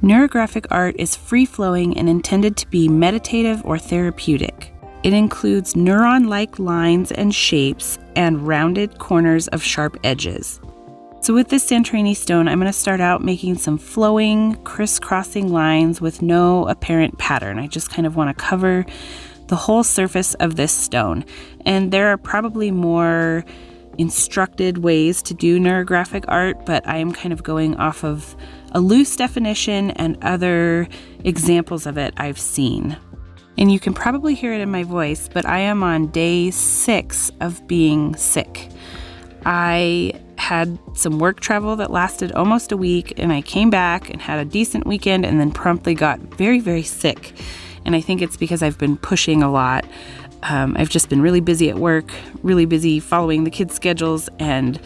Neurographic art is free-flowing and intended to be meditative or therapeutic. It includes neuron-like lines and shapes and rounded corners of sharp edges. So with this Santorini stone, I'm going to start out making some flowing, crisscrossing lines with no apparent pattern. I just kind of want to cover the whole surface of this stone. And there are probably more instructed ways to do neurographic art, but I am kind of going off of a loose definition and other examples of it I've seen. And you can probably hear it in my voice, but I am on day 6 of being sick. I had some work travel that lasted almost a week, and I came back and had a decent weekend and then promptly got very, very sick. And I think it's because I've been pushing a lot. I've just been really busy at work, really busy following the kids' schedules, and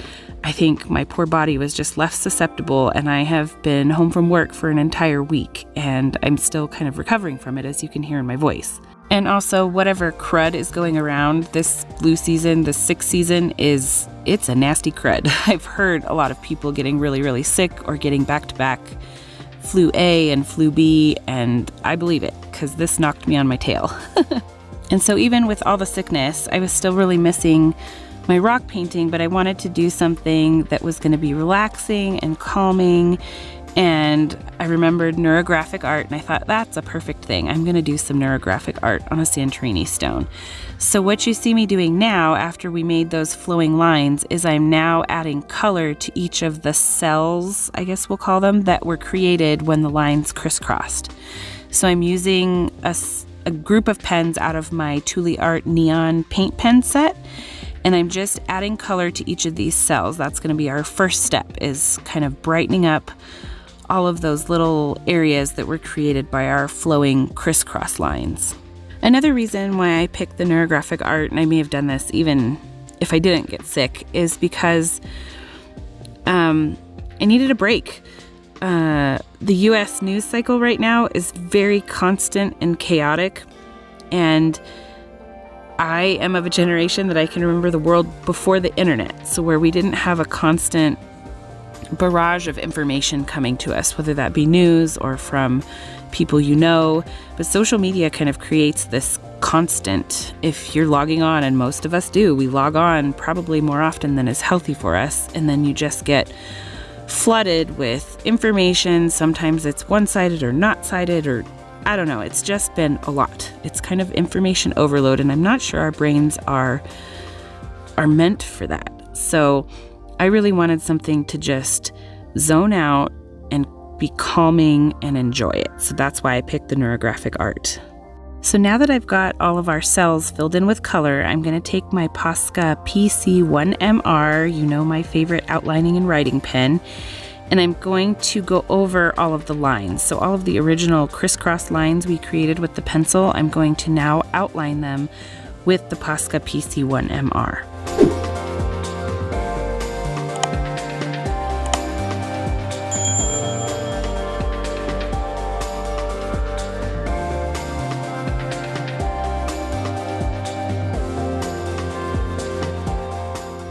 I think my poor body was just left susceptible, and I have been home from work for an entire week, and I'm still kind of recovering from it, as you can hear in my voice. And also, whatever crud is going around this flu season, the sick season, it's a nasty crud. I've heard a lot of people getting really, really sick or getting back-to-back flu A and flu B, and I believe it, because this knocked me on my tail. And so even with all the sickness, I was still really missing my rock painting, but I wanted to do something that was going to be relaxing and calming. And I remembered neurographic art, and I thought, that's a perfect thing. I'm going to do some neurographic art on a Santorini stone. So what you see me doing now, after we made those flowing lines, is I'm now adding color to each of the cells, I guess we'll call them, that were created when the lines crisscrossed. So I'm using a group of pens out of my Thule Art neon paint pen set, and I'm just adding color to each of these cells. That's going to be our first step, is kind of brightening up all of those little areas that were created by our flowing crisscross lines. Another reason why I picked the neurographic art, and I may have done this even if I didn't get sick, is because I needed a break. The US news cycle right now is very constant and chaotic, and I am of a generation that I can remember the world before the internet, so where we didn't have a constant barrage of information coming to us, whether that be news or from people you know. But social media kind of creates this constant. If you're logging on, and most of us do, we log on probably more often than is healthy for us, and then you just get flooded with information. Sometimes it's one-sided or not-sided, or I don't know. It's just been a lot. It's kind of information overload, and I'm not sure our brains are meant for that. So I really wanted something to just zone out and be calming and enjoy it. So that's why I picked the neurographic art. So now that I've got all of our cells filled in with color, I'm going to take my Posca PC1MR, you know, my favorite outlining and writing pen, and I'm going to go over all of the lines. So all of the original crisscross lines we created with the pencil, I'm going to now outline them with the Posca PC1MR.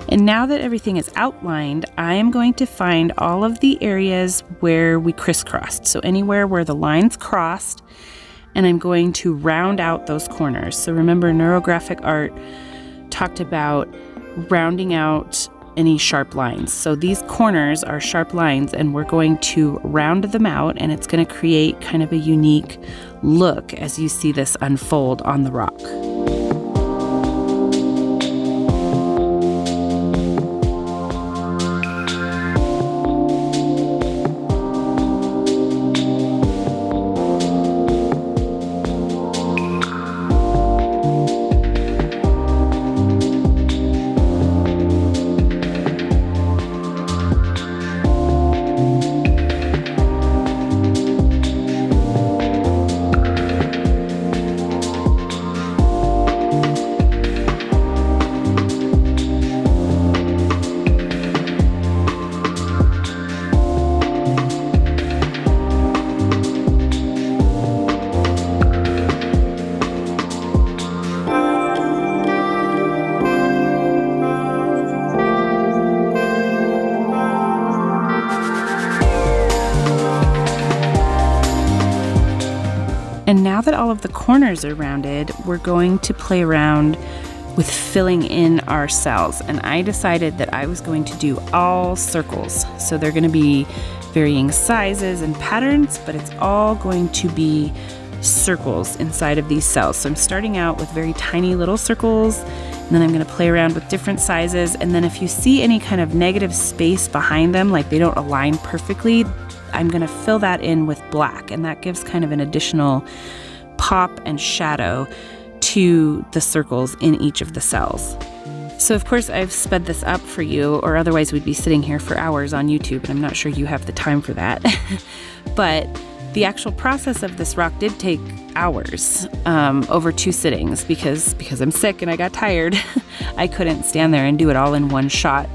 And now that everything is outlined, I am going to find all of the areas where we crisscrossed. So anywhere where the lines crossed, and I'm going to round out those corners. So remember, neurographic art talked about rounding out any sharp lines. So these corners are sharp lines, and we're going to round them out, and it's going to create kind of a unique look as you see this unfold on the rock. all of the corners are rounded, we're going to play around with filling in our cells. And I decided that I was going to do all circles. So they're going to be varying sizes and patterns, but it's all going to be circles inside of these cells. So I'm starting out with very tiny little circles, and then I'm going to play around with different sizes. And then if you see any kind of negative space behind them, like they don't align perfectly, I'm going to fill that in with black, and that gives kind of an additional pop and shadow to the circles in each of the cells. So of course I've sped this up for you, or otherwise we'd be sitting here for hours on YouTube, and I'm not sure you have the time for that. But the actual process of this rock did take hours, over 2 sittings, because I'm sick and I got tired. I couldn't stand there and do it all in one shot.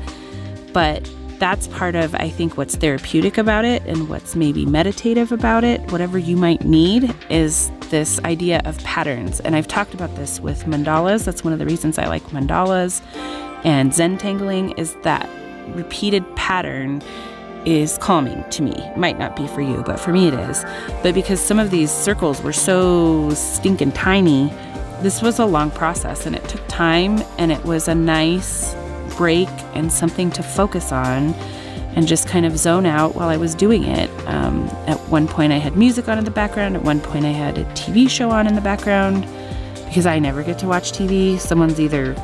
But that's part of, I think, what's therapeutic about it and what's maybe meditative about it. Whatever you might need is this idea of patterns. And I've talked about this with mandalas. That's one of the reasons I like mandalas and Zentangling, is that repeated pattern is calming to me. It might not be for you, but for me it is. But because some of these circles were so stinking tiny, this was a long process, and it took time, and it was a nice break and something to focus on and just kind of zone out while I was doing it. At one point I had music on in the background. At one point I had a TV show on in the background, because I never get to watch TV. Someone's either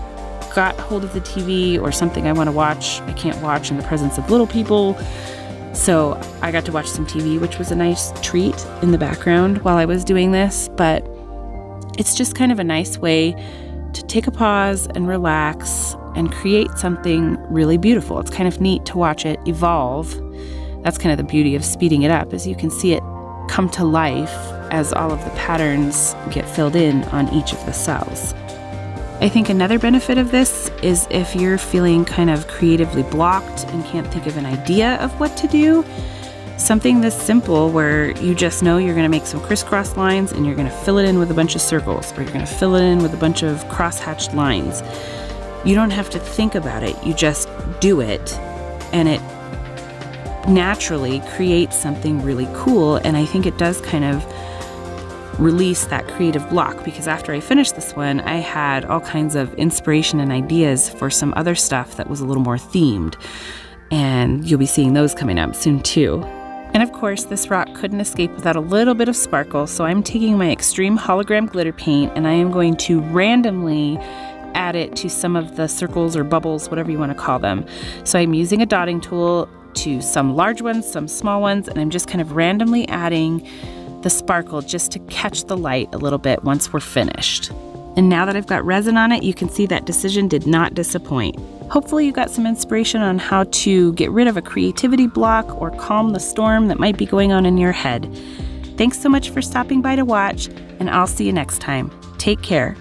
got hold of the TV or something I want to watch I can't watch in the presence of little people. So I got to watch some TV, which was a nice treat in the background while I was doing this. But it's just kind of a nice way to take a pause and relax and create something really beautiful. It's kind of neat to watch it evolve. That's kind of the beauty of speeding it up, is you can see it come to life as all of the patterns get filled in on each of the cells. I think another benefit of this is if you're feeling kind of creatively blocked and can't think of an idea of what to do, something this simple where you just know you're going to make some crisscross lines and you're going to fill it in with a bunch of circles, or you're going to fill it in with a bunch of cross-hatched lines. You don't have to think about it. You just do it, and it naturally creates something really cool. And I think it does kind of release that creative block, because after I finished this one, I had all kinds of inspiration and ideas for some other stuff that was a little more themed. And you'll be seeing those coming up soon too. And of course, this rock couldn't escape without a little bit of sparkle. So I'm taking my Extreme Hologram Glitter Paint, and I am going to randomly add it to some of the circles or bubbles, whatever you want to call them. So I'm using a dotting tool to some large ones, some small ones, and I'm just kind of randomly adding the sparkle just to catch the light a little bit once we're finished. And now that I've got resin on it, you can see that decision did not disappoint. Hopefully you got some inspiration on how to get rid of a creativity block or calm the storm that might be going on in your head. Thanks so much for stopping by to watch, and I'll see you next time. Take care.